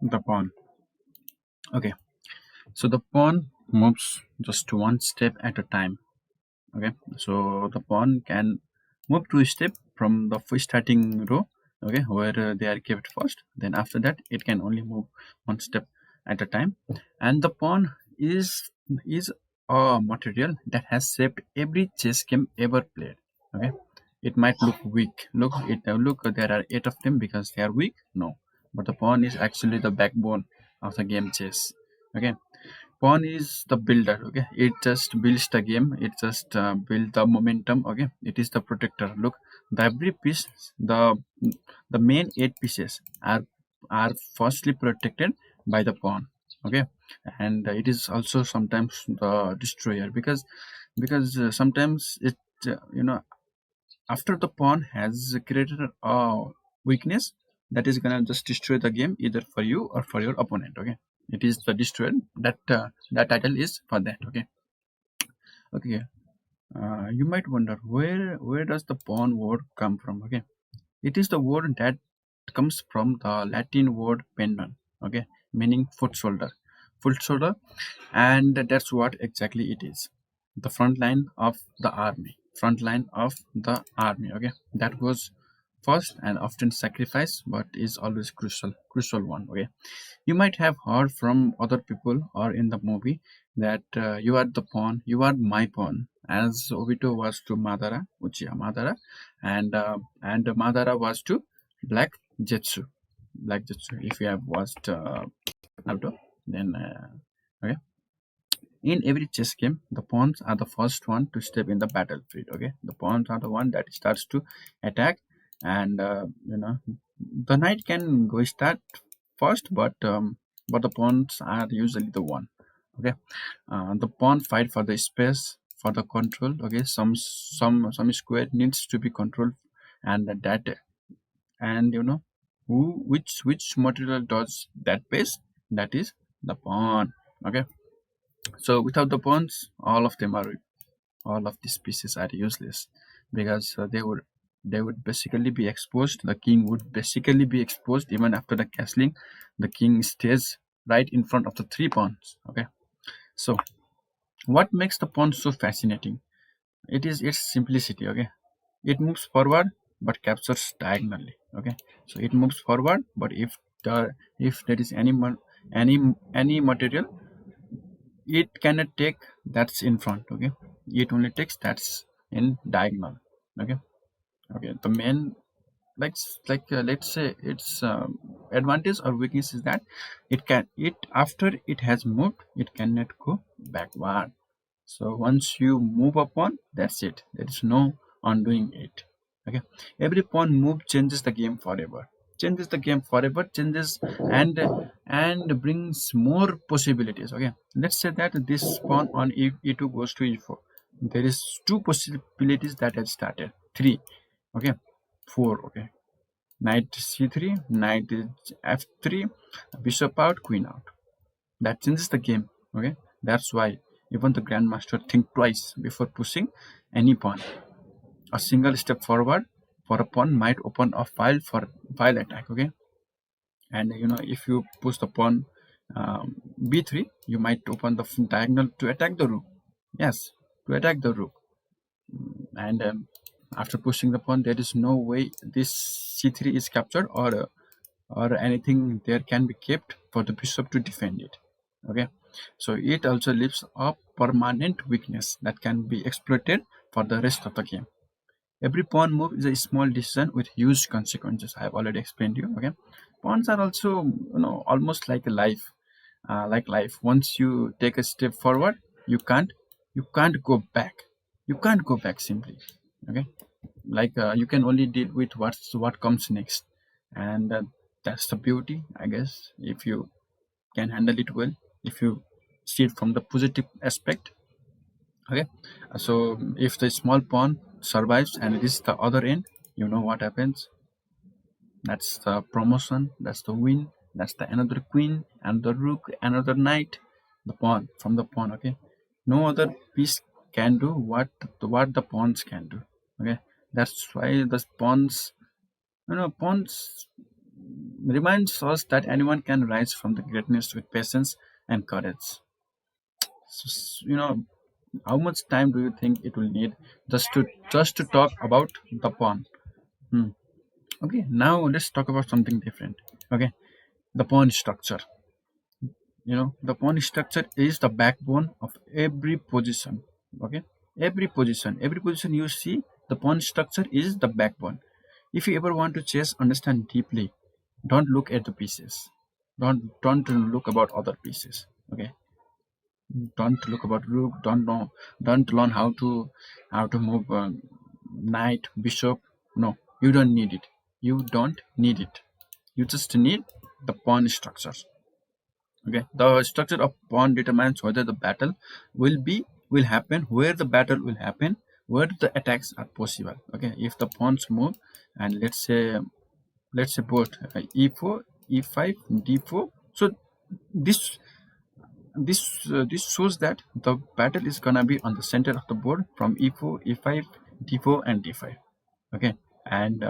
The pawn. Okay, so the pawn moves just one step at a time. Okay, so the pawn can move two step from the first starting row. Okay, where they are kept first. Then after that, it can only move one step at a time. And the pawn is a material that has shaped every chess game ever played. Okay, it might look weak. Look. There are eight of them because they are weak. No, but the pawn is actually the backbone of the game chess. Okay, pawn is the builder. Okay, it just builds the game. It just build the momentum. Okay, it is the protector. Look, the every piece, the main eight pieces are firstly protected by the pawn. Okay, and it is also sometimes the destroyer because sometimes it after the pawn has created a weakness that is gonna just destroy the game either for you or for your opponent. Okay, it is the destroyer that title is for that. Okay. You might wonder where does the pawn word come from. Okay, it is the word that comes from the Latin word pendon. Okay, meaning foot shoulder, and that's what exactly it is. The front line of the army. Okay, that was first and often sacrificed but is always crucial one. Okay, you might have heard from other people or in the movie that you are the pawn, you are my pawn, as Obito was to Uchiha Madara, and Madara was to Black Jetsu. Black Jetsu. If you have watched Naruto, then okay. In every chess game, the pawns are the first one to step in the battlefield. Okay, the pawns are the one that starts to attack, and the knight can go start first, but the pawns are usually the one. Okay, the pawn fight for the space for the control. Okay, some square needs to be controlled, and that and which material does that best? That is the pawn. Okay, so without the pawns, all of these pieces are useless because they would basically be exposed. The king would basically be exposed even after the castling. The king stays right in front of the three pawns. Okay, so what makes the pawn so fascinating? It is its simplicity. Okay, it moves forward but captures diagonally. Okay, so it moves forward, but if there is any material, it cannot take that's in front. Okay, it only takes that's in diagonal. Okay, okay, the main let's say its advantage or weakness is that it after it has moved, it cannot go backward. So once you move a pawn, that's it, there is no undoing it. Okay, every pawn move changes the game forever, changes and brings more possibilities. Okay, let's say that this pawn on e2 goes to e4. There is two possibilities that have started, three. Okay, four. Okay, knight c3, knight f3, bishop out, queen out. That changes the game. Okay, that's why even the grandmaster think twice before pushing any pawn. A single step forward for a pawn might open a file attack. Okay, and if you push the pawn b3, you might open the diagonal to attack the rook. Yes, to attack the rook. And after pushing the pawn, there is no way this c3 is captured, or anything there can be kept for the bishop to defend it. Okay, so it also leaves a permanent weakness that can be exploited for the rest of the game. Every pawn move is a small decision with huge consequences. I have already explained to you. Okay, pawns are also almost like a life, like life. Once you take a step forward, you can't go back. You can't go back simply. Okay, like you can only deal with what comes next, and that's the beauty, I guess, if you can handle it well, if you see it from the positive aspect. Okay, so if the small pawn survives and reaches the other end, you know what happens. That's the promotion, that's the win, that's the another queen, another rook, another knight, the pawn from the pawn. Okay, no other piece can do what the pawns can do. Okay, that's why the pawns, pawns reminds us that anyone can rise from the greatness with patience and courage. You know, how much time do you think it will need just to talk about the pawn? Hmm. Okay, now let's talk about something different. Okay, the pawn structure. The pawn structure is the backbone of every position. Okay, every position you see, the pawn structure is the backbone. If you ever want to chess understand deeply, don't look at the pieces. Don't look about other pieces. Okay, don't look about rook. Don't learn how to move knight, bishop. No, you don't need it. You don't need it. You just need the pawn structure. Okay, the structure of pawn determines whether the battle will happen, where the battle will happen, where the attacks are possible. Okay, if the pawns move, and let's say both e4, e5, d4. So this this shows that the battle is gonna be on the center of the board from e4, e5, d4, and d5. Okay, and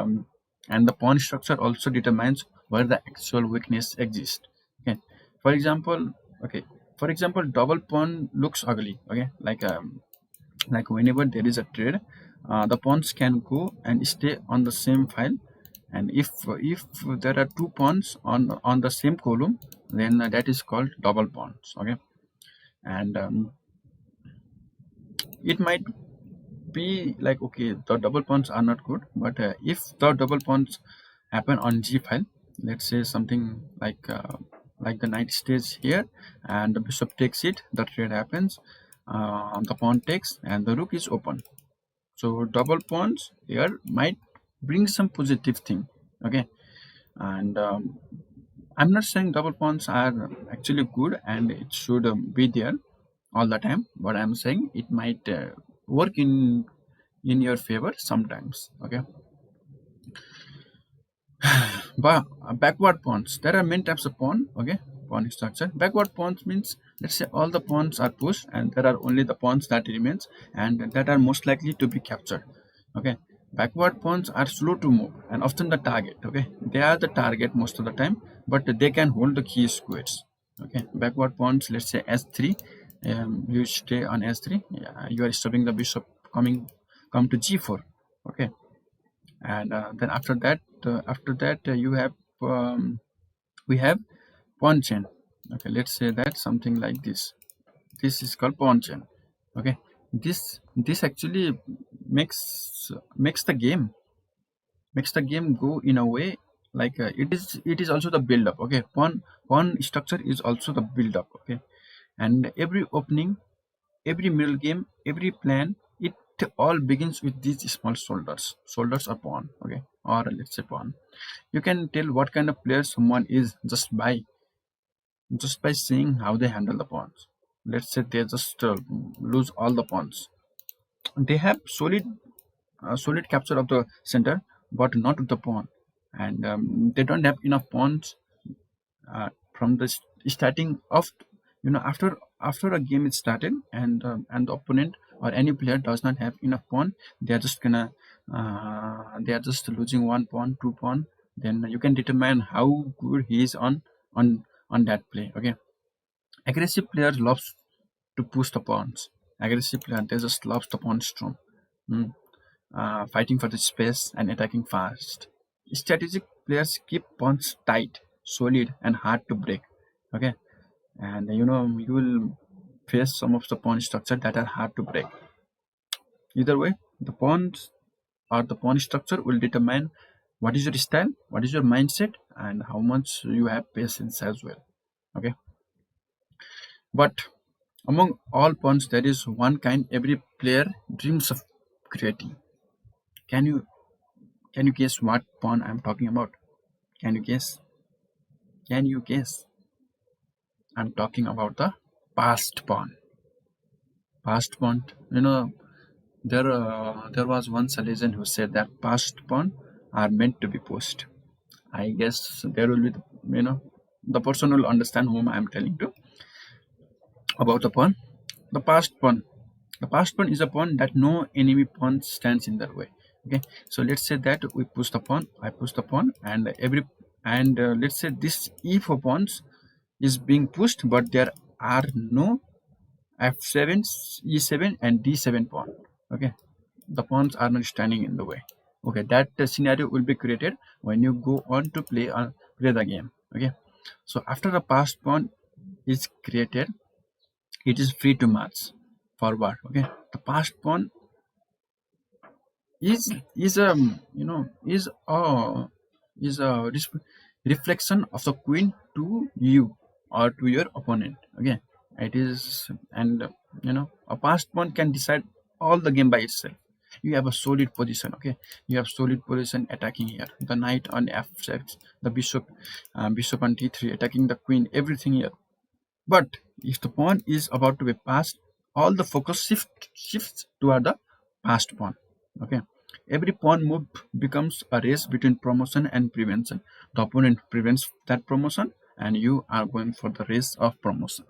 and the pawn structure also determines where the actual weakness exists. Okay, for example, okay, for example, double pawn looks ugly. Okay, like whenever there is a trade, the pawns can go and stay on the same file, and if there are two pawns on the same column, then that is called double pawns. Okay, and it might be like, okay, the double pawns are not good, but if the double pawns happen on g file, let's say something like the knight stays here and the bishop takes it, the trade happens, the pawn takes and the rook is open. So double pawns here might bring some positive thing. Okay, and I'm not saying double pawns are actually good and it should be there all the time, but I'm saying it might work in your favor sometimes. Okay, but backward pawns, there are many types of pawn. Okay, pawn structure. Backward pawns means, let's say all the pawns are pushed and there are only the pawns that remains and that are most likely to be captured. Okay, backward pawns are slow to move and often the target. Okay, they are the target most of the time, but they can hold the key squares. Okay, backward pawns, let's say s3, you stay on s3, yeah, you are stopping the bishop come to g4. Okay, and then after that you have we have pawn chain. Okay, let's say that something like this is called pawn chain. Okay, this actually makes the game go in a way like it is also the build up. Okay, pawn structure is also the build up. Okay, and every opening, every middle game, every plan, it all begins with these small shoulders or pawn. Okay, or let's say pawn. You can tell what kind of player someone is just by seeing how they handle the pawns. Let's say they just lose all the pawns. They have solid capture of the center, but not with the pawn, and they don't have enough pawns from the starting of, after a game is started, and the opponent or any player does not have enough pawn. They are just losing one pawn, two pawn. Then you can determine how good he is on that play. Okay, aggressive players loves to push the pawns. Aggressive player, they just loves the pawn storm. Mm. Fighting for the space and attacking fast. Strategic players keep pawns tight, solid, and hard to break. Okay, and you will face some of the pawn structure that are hard to break. Either way, the pawns or the pawn structure will determine what is your style, what is your mindset, and how much you have patience as well. Okay, but among all pawns, there is one kind every player dreams of creating. Can you can you guess what pawn I'm talking about? Can you guess? Can you guess? I'm talking about the passed pawn. Passed pawn. There was once a legend who said that passed pawn are meant to be pushed. I guess there will be, the person will understand whom I am telling to about the pawn. The passed pawn. The passed pawn is a pawn that no enemy pawn stands in their way. Okay, so let's say that we push the pawn. I push the pawn, and And let's say this e4 pawns is being pushed, but there are no f7, e7, and d7 pawn. Okay, the pawns are not standing in the way. Okay, that scenario will be created when you go on to play the game. Okay, so after the passed pawn is created, it is free to march forward. Okay, the passed pawn is a is a reflection of the queen to you or to your opponent. Okay, it is. And a passed pawn can decide all the game by itself. You have a solid position. Okay, you have solid position attacking here, the knight on f6, the bishop on d3 attacking the queen, everything here. But if the pawn is about to be passed, all the focus shifts toward the passed pawn. Okay. Every pawn move becomes a race between promotion and prevention. The opponent prevents that promotion, and you are going for the race of promotion.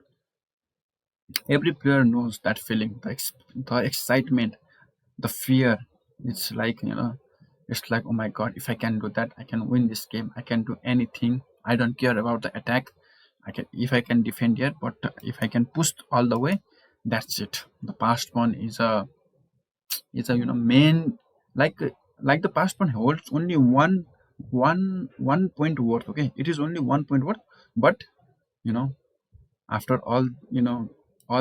Every player knows that feeling, the excitement, the fear. It's like, it's like, oh my god, if I can do that, I can win this game. I can do anything. I don't care about the attack. If I can defend here, but if I can push all the way, that's it. The past pawn is a main, like like the past pawn holds only one point worth. Okay, it is only 1 point worth, but you know after all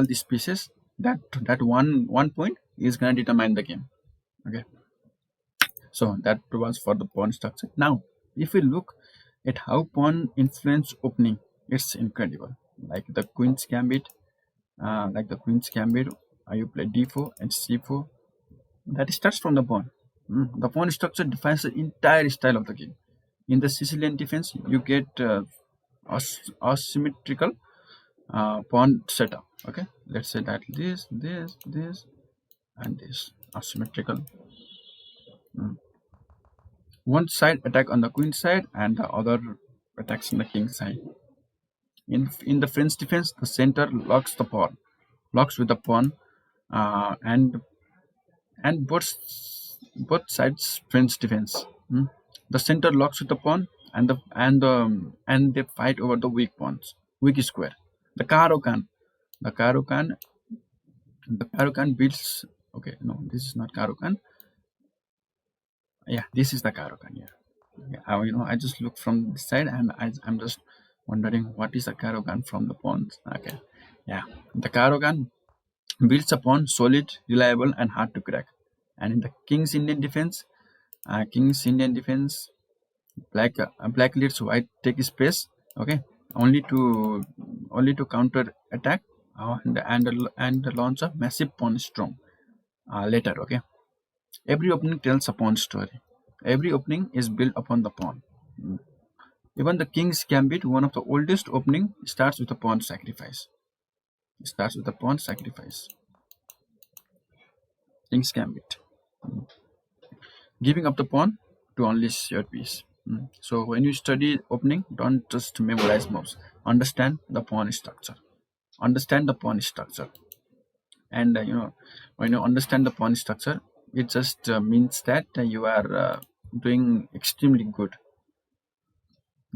these pieces, that one point is gonna determine the game. Okay, so that was for the pawn structure. Now, if we look at how pawn influence opening, it's incredible. Like the queen's gambit, you play d4 and c4. That starts from the pawn. The pawn structure defines the entire style of the game. In the Sicilian defense, you get asymmetrical pawn setup. Okay, let's say that this, and this asymmetrical. Mm. One side attack on the queen side, and the other attacks on the king side. In the French defense, the center locks with the pawn, and both sides French defense. The center locks with the pawn, and they fight over the weak square. The Caro-Kann, the Caro-Kann, the Caro-Kann builds. Okay, no, this is not Caro-Kann. Yeah, this is the Caro-Kann. Yeah, I just look from this side, and I'm just wondering what is a Caro-Kann from the pawns. Okay, yeah, the Caro-Kann builds a pawn solid, reliable, and hard to crack. And in the King's Indian defense, black lets white take space. Okay, only to counter attack, and launch a massive pawn storm later. Okay, every opening tells a pawn story. Every opening is built upon the pawn. Mm. Even the King's Gambit, one of the oldest opening, starts with a pawn sacrifice. It starts with a pawn sacrifice. King's Gambit. Giving up the pawn to unleash your piece. So when you study opening, don't just memorize moves. Understand the pawn structure. Understand the pawn structure. And when you understand the pawn structure, it just means that you are doing extremely good.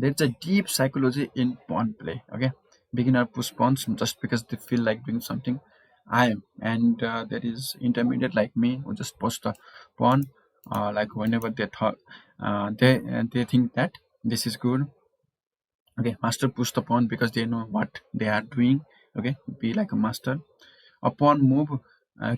There's a deep psychology in pawn play. Okay, beginner push pawns just because they feel like doing something. I am, and there is intermediate like me who just post a pawn, like whenever they thought they think that this is good. Okay, master push the pawn because they know what they are doing. Okay, be like a master. A pawn move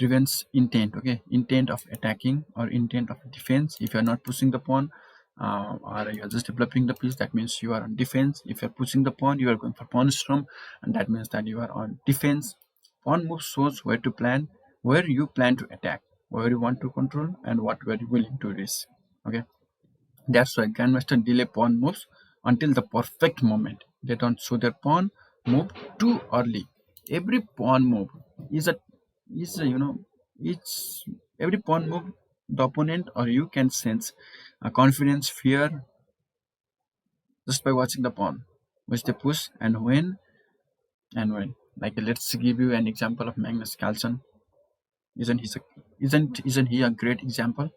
reveals intent. Okay, intent of attacking or intent of defense. If you are not pushing the pawn, or you are just developing the piece, that means you are on defense. If you are pushing the pawn, you are going for pawn storm, and that means that you are on defense. Pawn move shows where you plan to attack, where you want to control, and what were you willing to risk. Okay, that's why grandmaster delay pawn moves until the perfect moment. They don't show their pawn move too early. Every pawn move is a is a, you know it's every pawn move, the opponent or you can sense a confidence, fear, just by watching the pawn, which they push and when. Like, let's give you an example of Magnus Carlsen. Isn't he a great example?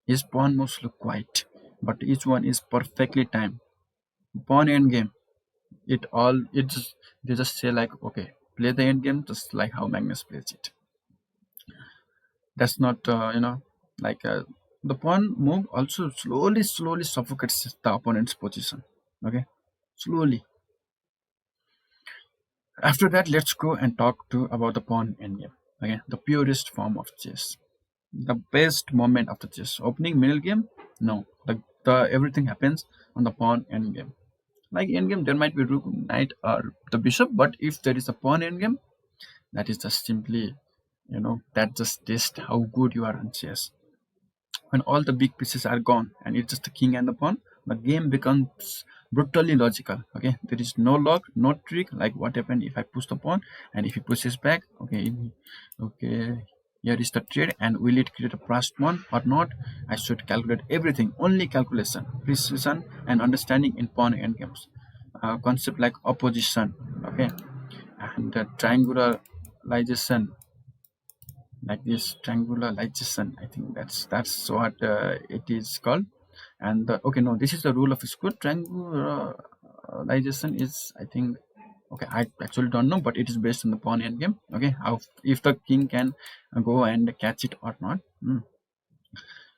His pawn moves look quiet, but each one is perfectly timed. Pawn end game. They just say like, okay, play the end game just like how Magnus plays it. That's not like the pawn move also slowly suffocates the opponent's position. Okay, slowly. After that, let's go and talk to about the pawn endgame. Okay, the purest form of chess, the best moment of the chess. Opening middle game, no. The everything happens on the pawn endgame. Like endgame, there might be rook, knight, or the bishop, but if there is a pawn endgame, that is just simply, that just tests how good you are on chess. When all the big pieces are gone and it's just the king and the pawn, the game becomes brutally logical. Okay, there is no lock, no trick. Like what happened if I push the pawn and if he pushes back? Okay, here is the trade, and will it create a plus one or not? I should calculate everything. Only calculation, precision, and understanding in pawn endgames. Concept like opposition, okay, and triangularization, like this triangularization. I think that's what it is called. And okay, no, this is the rule of school. Triangularization is, I think, okay, I actually don't know, but it is based on the pawn end game. Okay, how if the king can go and catch it or not.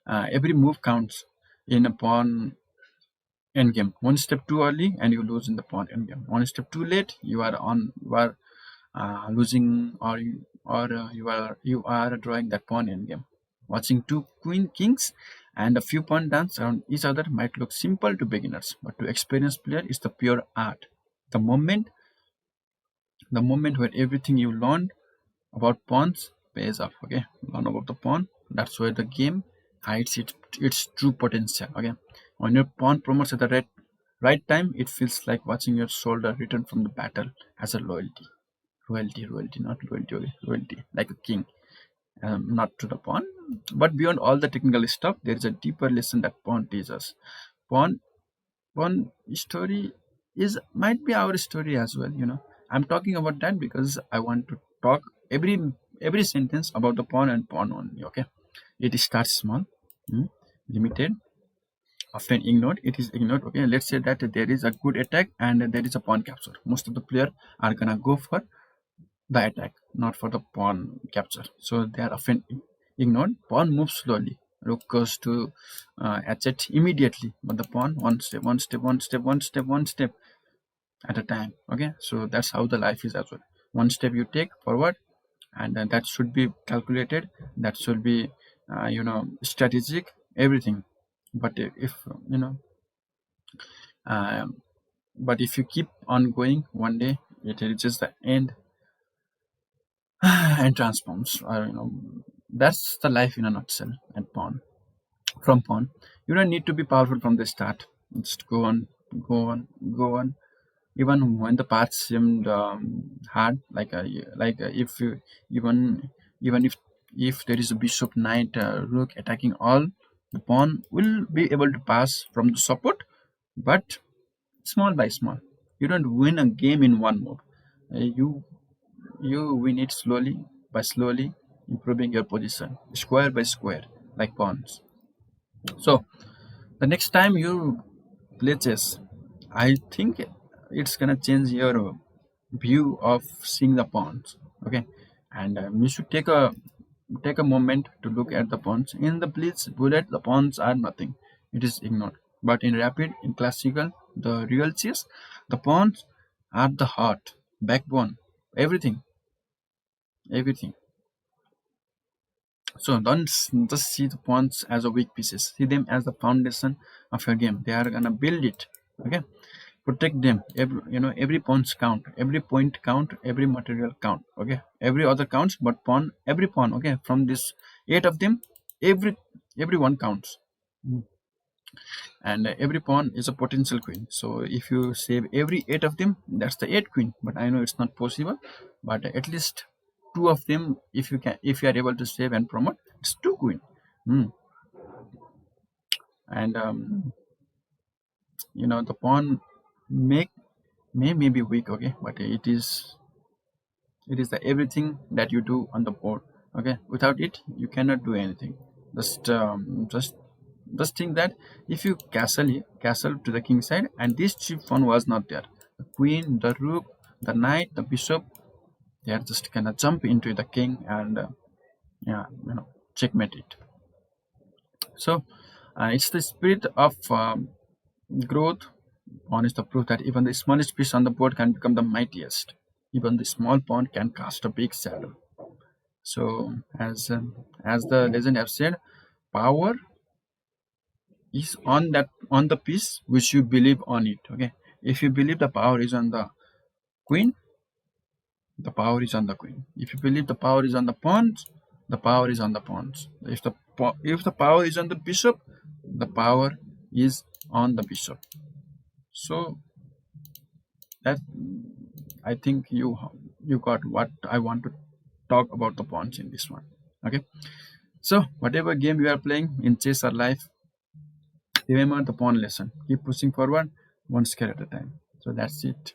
Every move counts in a pawn end game. One step too early and you lose in the pawn end game. One step too late, you are losing, or you are drawing that pawn end game. Watching two queen kings and a few pawn dance around each other might look simple to beginners, but to experienced player is the pure art. The moment, the moment where everything you learned about pawns pays off. Okay, learn about the pawn. That's where the game hides its true potential. Okay, when your pawn promotes at the right time, it feels like watching your soldier return from the battle as a loyalty. Royalty, not loyalty, okay? Royalty, like a king, not to the pawn. But beyond all the technical stuff, there is a deeper lesson that pawn teaches us. Pawn, pawn story is might be our story as well. I'm talking about that because I want to talk every sentence about the pawn and pawn only. Okay, it starts small, hmm, limited, often ignored. It is ignored. Okay, let's say that there is a good attack and there is a pawn capture. Most of the player are gonna go for the attack, not for the pawn capture. So they are often ignored. Pawn moves slowly. Rook goes to h8 immediately, but the pawn one step at a time. Okay, so that's how the life is as well. One step you take forward, and that should be calculated. That should be, strategic. Everything. But if um, but if you keep on going, one day it reaches the end and transforms. That's the life in a nutshell. And pawn from pawn, you don't need to be powerful from the start. Just go on, go on, go on. Even when the path seemed hard, if you even if there is a bishop, knight, rook attacking all, the pawn will be able to pass from the support, but small by small. You don't win a game in one move. You win it slowly by slowly, improving your position, square by square, like pawns. So the next time you play chess, I think it's gonna change your view of seeing the pawns. Okay, and you should take a moment to look at the pawns. In the blitz bullet, the pawns are nothing; it is ignored. But in rapid, in classical, the real chess, the pawns are the heart, backbone, everything, everything. So don't just see the pawns as a weak pieces. See them as the foundation of your game. They are gonna build it. Okay, protect them. Every pawns count. Every point count. Every material count. Okay, every other counts, but every pawn. Okay, from this eight of them, every one counts. Mm. And every pawn is a potential queen. So if you save every eight of them, that's the eight queen. But I know it's not possible. But at least two of them, if you are able to save and promote, it's two queen. Mm. And the pawn make may be weak, okay, but it is the everything that you do on the board. Okay, without it you cannot do anything. Just Just think that if you castle to the king side and this chief pawn was not there, the queen, the rook, the knight, the bishop, they are just gonna jump into the king and yeah, checkmate it. So it's the spirit of growth. Pawn is the proof that even the smallest piece on the board can become the mightiest. Even the small pawn can cast a big shadow. So as the legend have said, power is on the piece which you believe on it. Okay, if you believe the power is on the queen, the power is on the queen. If you believe the power is on the pawns, the power is on the pawns. If the power is on the bishop, the power is on the bishop. So that I think you got what I want to talk about the pawns in this one. Okay. So whatever game you are playing in chess or life, remember the pawn lesson. Keep pushing forward, one square at a time. So that's it.